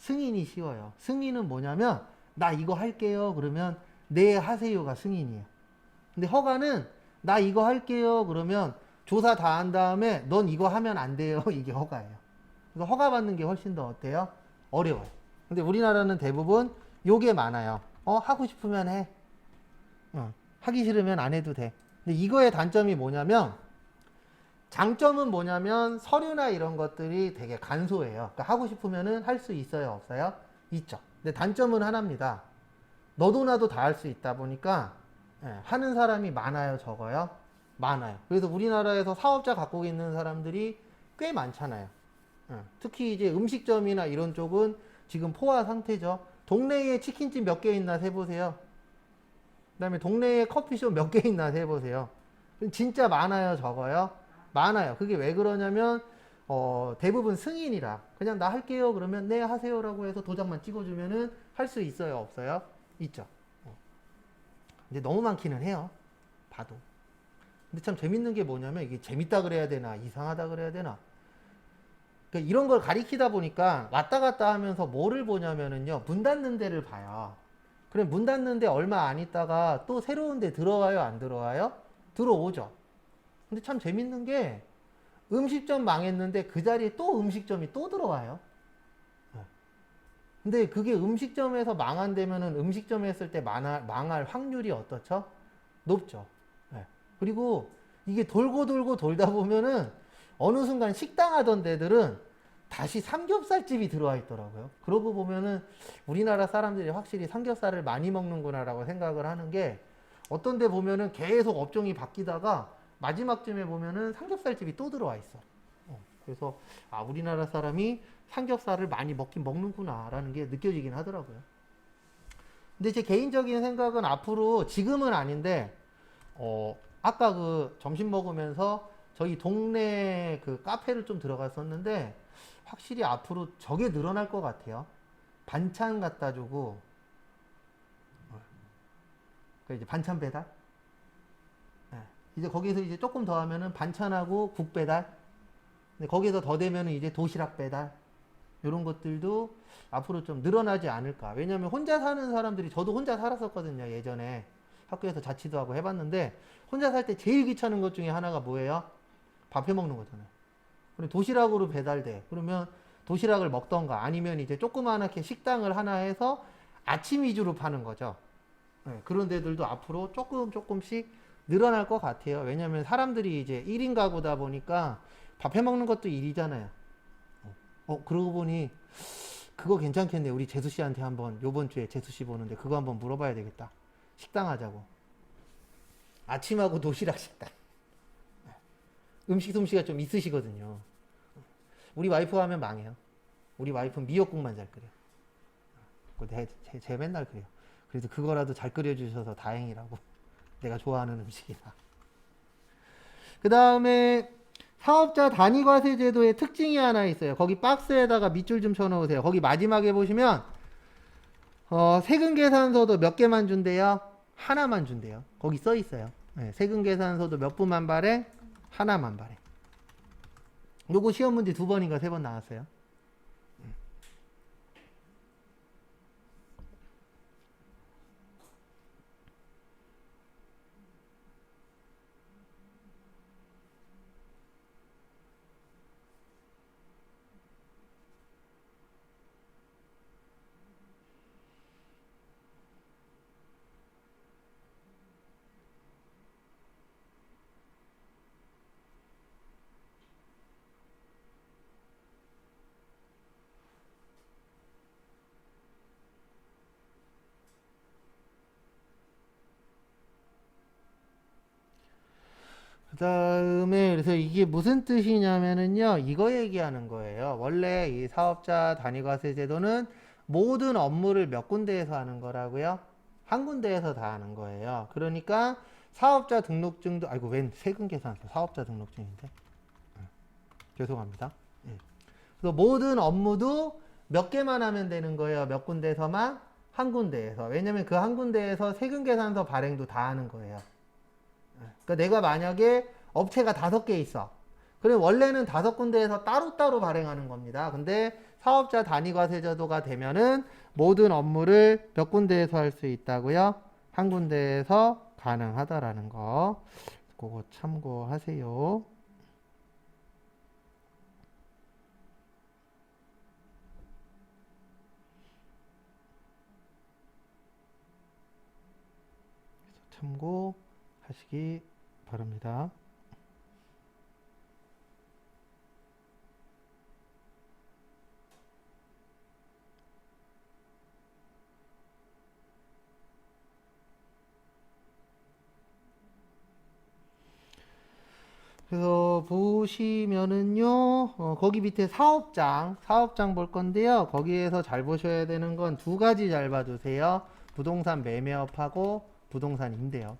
승인이 쉬워요. 승인은 뭐냐면 나 이거 할게요. 그러면 네 하세요가 승인이에요. 근데 허가는 나 이거 할게요. 그러면 조사 다 한 다음에 넌 이거 하면 안 돼요. 이게 허가예요. 그래서 허가 받는 게 훨씬 더 어때요? 어려워요. 근데 우리나라는 대부분 요게 많아요. 하고 싶으면 해. 하기 싫으면 안 해도 돼. 근데 이거의 단점이 뭐냐면, 장점은 뭐냐면 서류나 이런 것들이 되게 간소해요. 그러니까 하고 싶으면은 할 수 있어요, 없어요? 있죠. 근데 단점은 하나입니다. 너도 나도 다 할 수 있다 보니까 하는 사람이 많아요, 적어요? 많아요. 그래서 우리나라에서 사업자 갖고 있는 사람들이 꽤 많잖아요. 특히 이제 음식점이나 이런 쪽은 지금 포화 상태죠. 동네에 치킨집 몇 개 있나 세보세요. 그 다음에 동네에 커피숍 몇 개 있나 세보세요. 진짜 많아요, 적어요? 많아요. 그게 왜 그러냐면 대부분 승인이라 그냥 나 할게요 그러면 네 하세요라고 해서 도장만 찍어주면은 할 수 있어요, 없어요? 있죠. 근데 너무 많기는 해요, 봐도. 근데 참 재밌는 게 뭐냐면 이게 재밌다 그래야 되나 이상하다 그래야 되나, 그러니까 이런 걸 가리키다 보니까 왔다 갔다 하면서 뭐를 보냐면은요, 문 닫는 데를 봐요. 그럼 문 닫는 데 얼마 안 있다가 또 새로운 데 들어와요, 안 들어와요? 들어오죠. 근데 참 재밌는 게 음식점 망했는데 그 자리에 또 음식점이 또 들어와요. 근데 그게 음식점에서 망한다면은 음식점에 했을 때 망할 확률이 어떻죠? 높죠. 그리고 이게 돌고 돌고 돌다 보면은 어느 순간 식당 하던 데들은 다시 삼겹살집이 들어와 있더라고요. 그러고 보면은 우리나라 사람들이 확실히 삼겹살을 많이 먹는구나라고 생각을 하는 게, 어떤 데 보면은 계속 업종이 바뀌다가 마지막쯤에 보면은 삼겹살집이 또 들어와 있어. 그래서 우리나라 사람이 삼겹살을 많이 먹긴 먹는구나라는 게 느껴지긴 하더라고요. 근데 제 개인적인 생각은 앞으로, 지금은 아닌데 아까 그 점심 먹으면서 저희 동네 그 카페를 좀 들어갔었는데 확실히 앞으로 저게 늘어날 것 같아요. 반찬 갖다 주고, 그러니까 이제 반찬 배달. 이제 거기서 이제 조금 더 하면은 반찬하고 국 배달. 근데 거기서 더 되면은 이제 도시락 배달. 이런 것들도 앞으로 좀 늘어나지 않을까. 왜냐면 혼자 사는 사람들이, 저도 혼자 살았었거든요, 예전에. 학교에서 자취도 하고 해봤는데, 혼자 살 때 제일 귀찮은 것 중에 하나가 뭐예요? 밥 해 먹는 거잖아요. 그리고 도시락으로 배달돼. 그러면 도시락을 먹던가 아니면 이제 조그마하게 식당을 하나 해서 아침 위주로 파는 거죠. 그런 데들도 앞으로 조금씩 늘어날 것 같아요. 왜냐면 사람들이 이제 1인 가구다 보니까 밥 해 먹는 것도 일이잖아요. 그러고 보니 그거 괜찮겠네. 우리 재수 씨한테 한번, 요번 주에 재수 씨 보는데 그거 한번 물어봐야 되겠다. 식당 하자고. 아침하고 도시락 식당. 음식 솜씨가 좀 있으시거든요. 우리 와이프 하면 망해요. 우리 와이프는 미역국만 잘 끓여. 제 맨날 그래요. 그래도 그거라도 잘 끓여주셔서 다행이라고. 내가 좋아하는 음식이라. 그 다음에 사업자 단위과세 제도의 특징이 하나 있어요. 거기 박스에다가 밑줄 좀 쳐놓으세요. 거기 마지막에 보시면 세금 계산서도 몇 개만 준대요? 하나만 준대요. 거기 써 있어요. 세금 계산서도 몇 분만 발행? 하나만 발행. 요거 시험 문제 2번인가 3번 나왔어요. 그 다음에 그래서 이게 무슨 뜻이냐면은요, 이거 얘기하는 거예요. 원래 이 사업자 단위과세 제도는 모든 업무를 몇 군데에서 하는 거라고요? 한 군데에서 다 하는 거예요. 그러니까 사업자 등록증도, 아이고 웬 세금 계산서, 사업자 등록증인데, 죄송합니다. 그래서 모든 업무도 몇 개만 하면 되는 거예요. 몇 군데에서만? 한 군데에서. 왜냐면 그 한 군데에서 세금 계산서 발행도 다 하는 거예요. 그러니까 내가 만약에 업체가 5개 있어. 그럼 원래는 5군데에서 따로따로 발행하는 겁니다. 근데 사업자 단위과세제도가 되면은 모든 업무를 몇 군데에서 할 수 있다고요? 한 군데에서 가능하다라는 거. 그거 참고하세요. 참고하시기 바랍니다. 그래서 보시면은요, 거기 밑에 사업장 볼 건데요. 거기에서 잘 보셔야 되는 건 두 가지 잘 봐주세요. 부동산 매매업하고 부동산 임대업.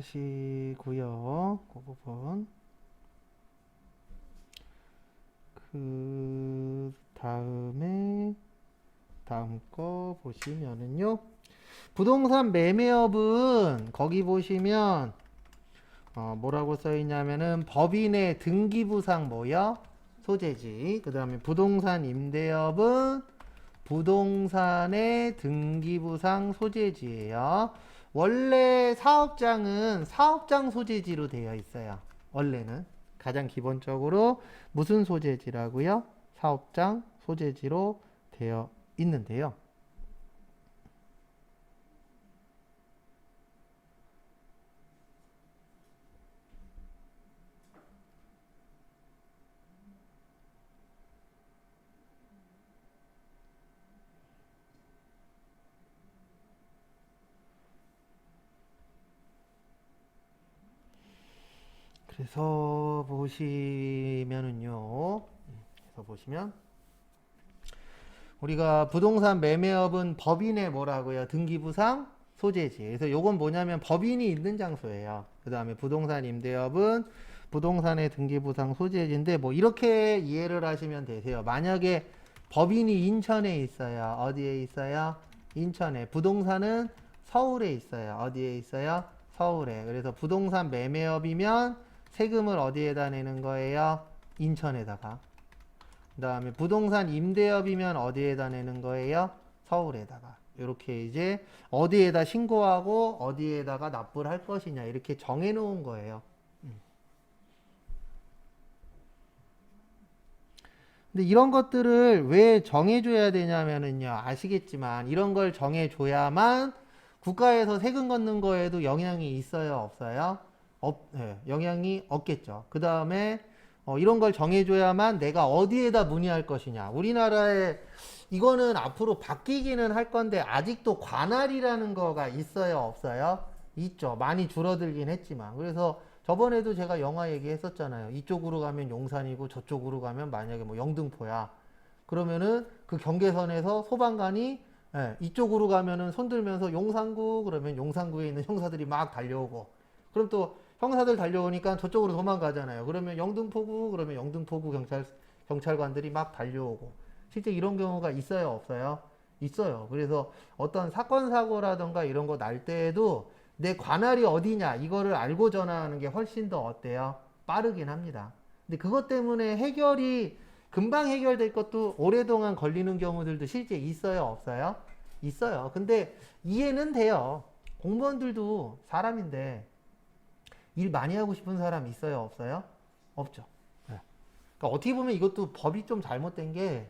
참고하시고요. 그 부분. 그 다음 거 보시면은요. 부동산 매매업은 거기 보시면 뭐라고 써 있냐면은 법인의 등기부상 뭐요? 소재지. 그 다음에 부동산 임대업은 부동산의 등기부상 소재지예요. 원래 사업장은 사업장 소재지로 되어 있어요. 원래는 가장 기본적으로 무슨 소재지라고요? 사업장 소재지로 되어 있는데요. 그래서 보시면은요. 그래서 보시면 우리가 부동산 매매업은 법인의 뭐라고요? 등기부상 소재지. 그래서 요건 뭐냐면 법인이 있는 장소예요. 그 다음에 부동산 임대업은 부동산의 등기부상 소재지인데 뭐 이렇게 이해를 하시면 되세요. 만약에 법인이 인천에 있어요. 어디에 있어요? 인천에. 부동산은 서울에 있어요. 어디에 있어요? 서울에. 그래서 부동산 매매업이면 세금을 어디에다 내는 거예요? 인천에다가. 그 다음에 부동산 임대업이면 어디에다 내는 거예요? 서울에다가. 이렇게 이제 어디에다 신고하고 어디에다가 납부를 할 것이냐 이렇게 정해 놓은 거예요. 근데 이런 것들을 왜 정해줘야 되냐면은요, 아시겠지만 이런 걸 정해줘야만 국가에서 세금 걷는 거에도 영향이 있어요, 없어요? 영향이 없겠죠. 그 다음에 이런 걸 정해줘야만 내가 어디에다 문의할 것이냐. 우리나라에 이거는 앞으로 바뀌기는 할 건데 아직도 관할이라는 거가 있어요, 없어요? 있죠. 많이 줄어들긴 했지만. 그래서 저번에도 제가 영화 얘기했었잖아요. 이쪽으로 가면 용산이고 저쪽으로 가면 만약에 뭐 영등포야. 그러면은 그 경계선에서 소방관이 이쪽으로 가면은 손 들면서 용산구 그러면 용산구에 있는 형사들이 막 달려오고 그럼 또 형사들 달려오니까 저쪽으로 도망가잖아요. 그러면 영등포구 그러면 영등포구 경찰관들이 막 달려오고 실제 이런 경우가 있어요, 없어요? 있어요. 그래서 어떤 사건 사고라던가 이런 거 날 때에도 내 관할이 어디냐 이거를 알고 전화하는 게 훨씬 더 어때요? 빠르긴 합니다. 근데 그것 때문에 해결이 금방 해결될 것도 오랫동안 걸리는 경우들도 실제 있어요, 없어요? 있어요. 근데 이해는 돼요. 공무원들도 사람인데 일 많이 하고 싶은 사람 있어요, 없어요? 없죠. 네. 그러니까 어떻게 보면 이것도 법이 좀 잘못된 게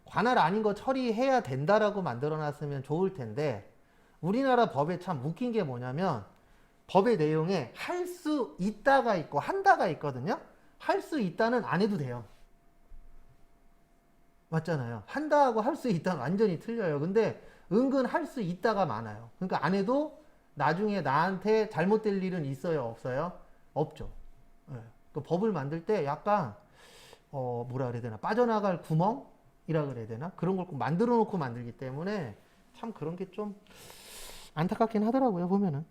관할 아닌 거 처리해야 된다라고 만들어 놨으면 좋을 텐데 우리나라 법에 참 웃긴 게 뭐냐면 법의 내용에 할 수 있다가 있고 한다가 있거든요. 할 수 있다는 안 해도 돼요. 맞잖아요. 한다하고 할 수 있다는 완전히 틀려요. 근데 은근 할 수 있다가 많아요. 그러니까 안 해도 나중에 나한테 잘못될 일은 있어요, 없어요? 없죠. 예. 그 법을 만들 때 약간 뭐라 그래야 되나, 빠져나갈 구멍이라 그래야 되나, 그런 걸 꼭 만들어 놓고 만들기 때문에 참 그런 게 좀 안타깝긴 하더라고요, 보면은.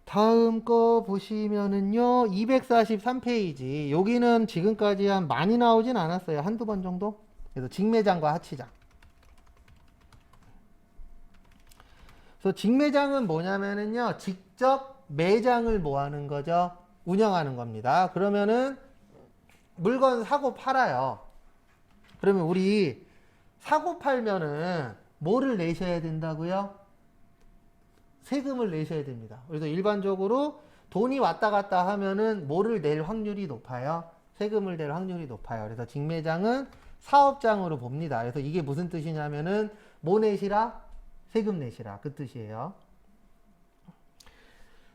다음 거 보시면은요, 243페이지. 여기는 지금까지 한 많이 나오진 않았어요. 한두 번 정도? 그래서 직매장과 하치장. 그래서 직매장은 뭐냐면은요, 직접 매장을 뭐 하는 거죠? 운영하는 겁니다. 그러면은 물건 사고 팔아요. 그러면 우리 사고 팔면은 뭐를 내셔야 된다고요? 세금을 내셔야 됩니다. 그래서 일반적으로 돈이 왔다 갔다 하면은 뭐를 낼 확률이 높아요? 세금을 낼 확률이 높아요. 그래서 직매장은 사업장으로 봅니다. 그래서 이게 무슨 뜻이냐면은 뭐 내시라? 세금 내시라. 그 뜻이에요.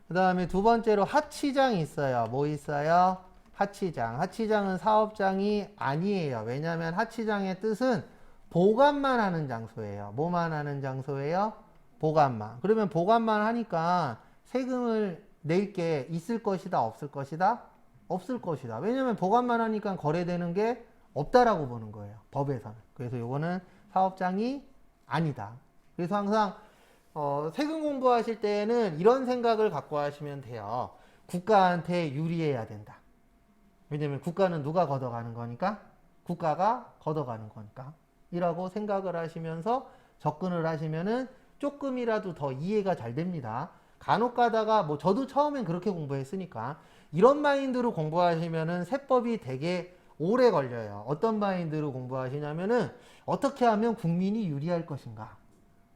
그 다음에 두 번째로 하치장이 있어요. 뭐 있어요? 하치장. 하치장은 사업장이 아니에요. 왜냐하면 하치장의 뜻은 보관만 하는 장소예요. 뭐만 하는 장소예요? 보관만. 그러면 보관만 하니까 세금을 낼 게 있을 것이다, 없을 것이다? 없을 것이다. 왜냐면 보관만 하니까 거래되는 게 없다라고 보는 거예요. 법에서는. 그래서 요거는 사업장이 아니다. 그래서 항상 세금 공부하실 때는 이런 생각을 갖고 하시면 돼요. 국가한테 유리해야 된다. 왜냐면 국가는 누가 걷어가는 거니까? 국가가 걷어가는 거니까. 이라고 생각을 하시면서 접근을 하시면은 조금이라도 더 이해가 잘 됩니다. 간혹 가다가 뭐 저도 처음엔 그렇게 공부했으니까 이런 마인드로 공부하시면은 세법이 되게 오래 걸려요. 어떤 마인드로 공부하시냐면은 어떻게 하면 국민이 유리할 것인가.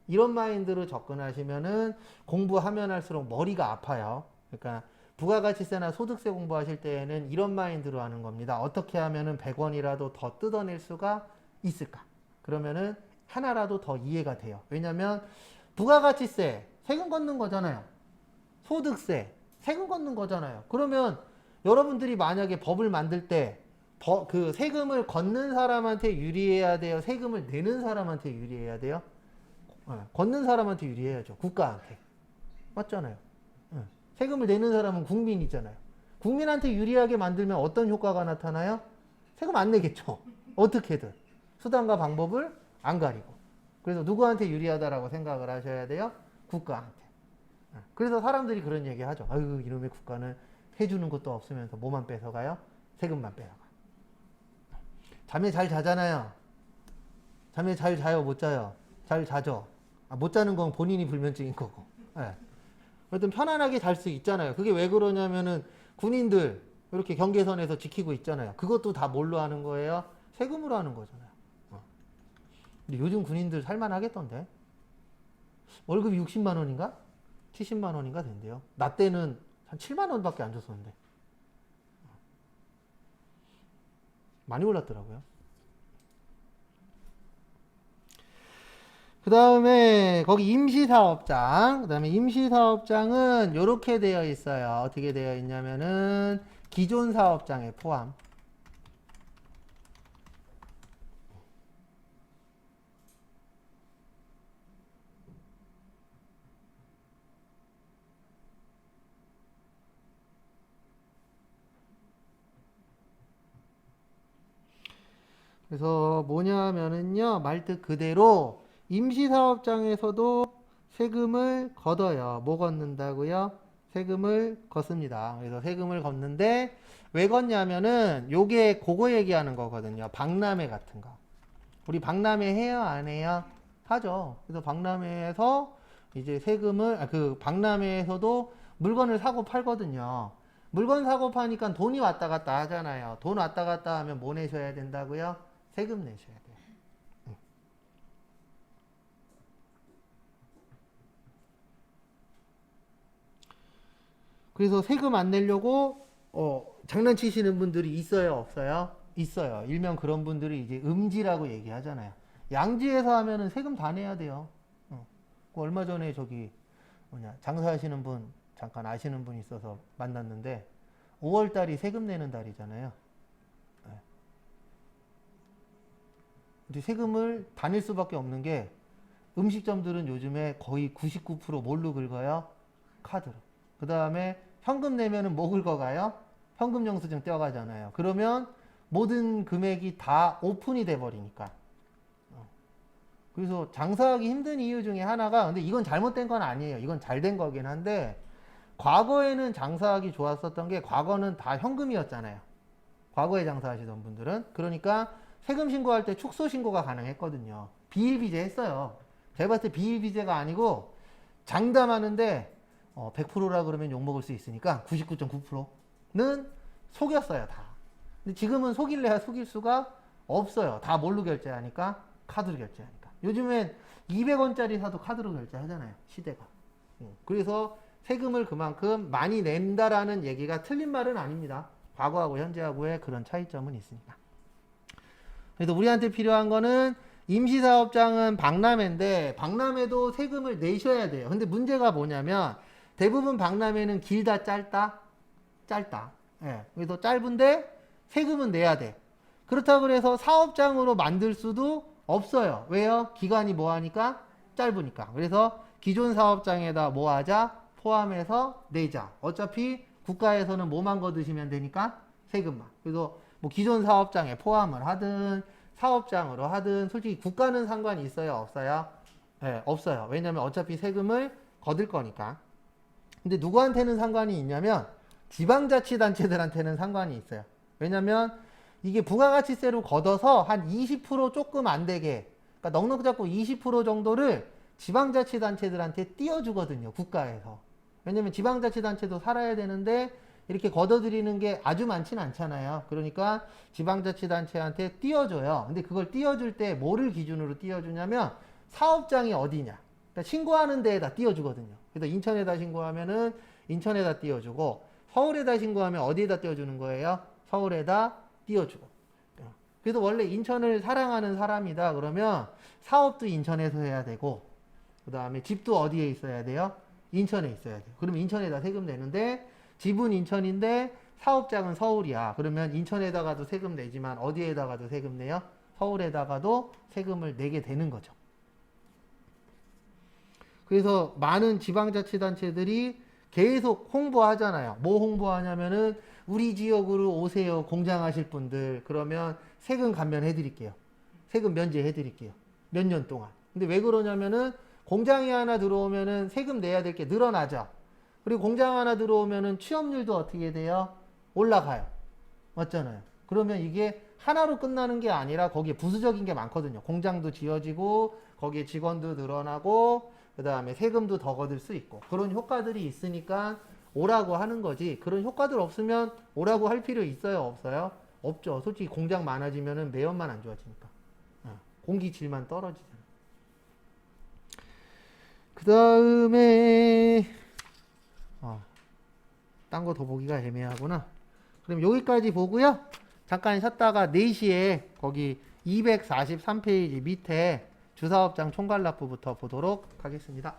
이런 마인드로 접근하시면은 공부하면 할수록 머리가 아파요. 그러니까 부가가치세나 소득세 공부하실 때에는 이런 마인드로 하는 겁니다. 어떻게 하면은 100원이라도 더 뜯어낼 수가 있을까? 그러면은 하나라도 더 이해가 돼요. 왜냐면 부가가치세 세금 걷는 거잖아요. 소득세 세금 걷는 거잖아요. 그러면 여러분들이 만약에 법을 만들 때 그 세금을 걷는 사람한테 유리해야 돼요? 세금을 내는 사람한테 유리해야 돼요? 걷는 사람한테 유리해야죠. 국가한테. 맞잖아요. 세금을 내는 사람은 국민이잖아요. 국민한테 유리하게 만들면 어떤 효과가 나타나요? 세금 안 내겠죠. 어떻게든. 수단과 방법을 안 가리고. 그래서 누구한테 유리하다라고 생각을 하셔야 돼요? 국가한테. 그래서 사람들이 그런 얘기 하죠. 아유, 이놈의 국가는 해주는 것도 없으면서 뭐만 뺏어가요? 세금만 뺏어가. 잠에 잘 자잖아요. 잠에 잘 자요? 못 자요? 잘 자죠. 못 자는 건 본인이 불면증인 거고. 네. 어쨌든 편안하게 잘 수 있잖아요. 그게 왜 그러냐면은 군인들 이렇게 경계선에서 지키고 있잖아요. 그것도 다 뭘로 하는 거예요? 세금으로 하는 거잖아요. 근데 요즘 군인들 살만하겠던데. 월급이 60만 원인가? 70만 원인가 된대요. 나 때는 한 7만 원밖에 안 줬었는데. 많이 올랐더라고요. 그 다음에 거기 임시사업장. 그 다음에 임시사업장은 이렇게 되어 있어요. 어떻게 되어 있냐면은 기존 사업장에 포함. 그래서 뭐냐면은요, 말뜻 그대로 임시사업장에서도 세금을 걷어요. 뭐 걷는다고요? 세금을 걷습니다. 그래서 세금을 걷는데 왜 걷냐면은 요게 그거 얘기하는 거거든요. 박람회 같은 거. 우리 박람회 해요, 안 해요? 하죠. 그래서 박람회에서 이제 세금을 그 박람회에서도 물건을 사고 팔거든요. 물건 사고 파니까 돈이 왔다 갔다 하잖아요. 돈 왔다 갔다 하면 뭐 내셔야 된다고요? 세금 내셔야 돼요. 그래서 세금 안 내려고 장난치시는 분들이 있어요, 없어요? 있어요. 일명 그런 분들이 이제 음지라고 얘기하잖아요. 양지에서 하면은 세금 다 내야 돼요. 그 얼마 전에 저기 장사하시는 분 잠깐 아시는 분 있어서 만났는데 5월 달이 세금 내는 달이잖아요. 이제 세금을 다 낼 수밖에 없는 게 음식점들은 요즘에 거의 99% 뭘로 긁어요? 카드로. 그 다음에 현금 내면은 뭐 긁어가요? 현금 영수증 떼어가잖아요. 그러면 모든 금액이 다 오픈이 돼 버리니까. 그래서 장사하기 힘든 이유 중에 하나가, 근데 이건 잘못된 건 아니에요. 이건 잘 된 거긴 한데, 과거에는 장사하기 좋았었던 게, 과거는 다 현금이었잖아요. 과거에 장사하시던 분들은. 그러니까 세금 신고할 때 축소 신고가 가능했거든요. 비일비재 했어요. 제가 봤을 때 비일비재가 아니고, 장담하는데 100%라 그러면 욕먹을 수 있으니까 99.9%는 속였어요, 다. 근데 지금은 속일래야 속일 수가 없어요. 다 뭘로 결제하니까? 카드로 결제하니까. 요즘엔 200원짜리 사도 카드로 결제하잖아요, 시대가. 그래서 세금을 그만큼 많이 낸다라는 얘기가 틀린 말은 아닙니다. 과거하고 현재하고의 그런 차이점은 있습니다. 그래서 우리한테 필요한 거는, 임시사업장은 박람회인데 박람회도 세금을 내셔야 돼요. 근데 문제가 뭐냐면, 대부분 박람회는 길다 짧다? 짧다. 예. 그래서 짧은데 세금은 내야 돼. 그렇다고 해서 사업장으로 만들 수도 없어요. 왜요? 기간이 뭐하니까? 짧으니까. 그래서 기존 사업장에다 뭐 하자? 포함해서 내자. 어차피 국가에서는 뭐만 거두시면 되니까? 세금만. 그래서 뭐 기존 사업장에 포함을 하든 사업장으로 하든 솔직히 국가는 상관이 있어요? 없어요? 네, 없어요. 왜냐면 어차피 세금을 거둘 거니까. 근데 누구한테는 상관이 있냐면 지방자치단체들한테는 상관이 있어요. 왜냐면 이게 부가가치세로 걷어서 한 20% 조금 안 되게, 그러니까 넉넉 잡고 20% 정도를 지방자치단체들한테 띄워주거든요, 국가에서. 왜냐면 지방자치단체도 살아야 되는데 이렇게 걷어들이는 게 아주 많진 않잖아요. 그러니까 지방자치단체한테 띄워줘요. 근데 그걸 띄워줄 때 뭐를 기준으로 띄워주냐면 사업장이 어디냐. 그러니까 신고하는 데에다 띄워주거든요. 그래서 인천에다 신고하면은 인천에다 띄워주고, 서울에다 신고하면 어디에다 띄워주는 거예요? 서울에다 띄워주고. 그래서 원래 인천을 사랑하는 사람이다 그러면 사업도 인천에서 해야 되고, 그 다음에 집도 어디에 있어야 돼요? 인천에 있어야 돼요. 그러면 인천에다 세금 내는데, 집은 인천인데 사업장은 서울이야. 그러면 인천에다가도 세금 내지만 어디에다가도 세금 내요? 서울에다가도 세금을 내게 되는 거죠. 그래서 많은 지방자치단체들이 계속 홍보하잖아요. 뭐 홍보하냐면은 우리 지역으로 오세요, 공장하실 분들. 그러면 세금 감면해 드릴게요. 세금 면제해 드릴게요. 몇 년 동안. 근데 왜 그러냐면은 공장이 하나 들어오면은 세금 내야 될 게 늘어나죠. 그리고 공장 하나 들어오면은 취업률도 어떻게 돼요? 올라가요. 맞잖아요. 그러면 이게 하나로 끝나는 게 아니라 거기에 부수적인 게 많거든요. 공장도 지어지고 거기에 직원도 늘어나고 그 다음에 세금도 더 거둘 수 있고, 그런 효과들이 있으니까 오라고 하는 거지. 그런 효과들 없으면 오라고 할 필요 있어요? 없어요? 없죠. 솔직히 공장 많아지면은 매연만 안 좋아지니까. 공기 질만 떨어지잖아. 그 다음에 딴 거 더 보기가 애매하구나. 그럼 여기까지 보고요. 잠깐 쉬었다가 4시에 거기 243페이지 밑에 주사업장 총괄납부부터 보도록 하겠습니다.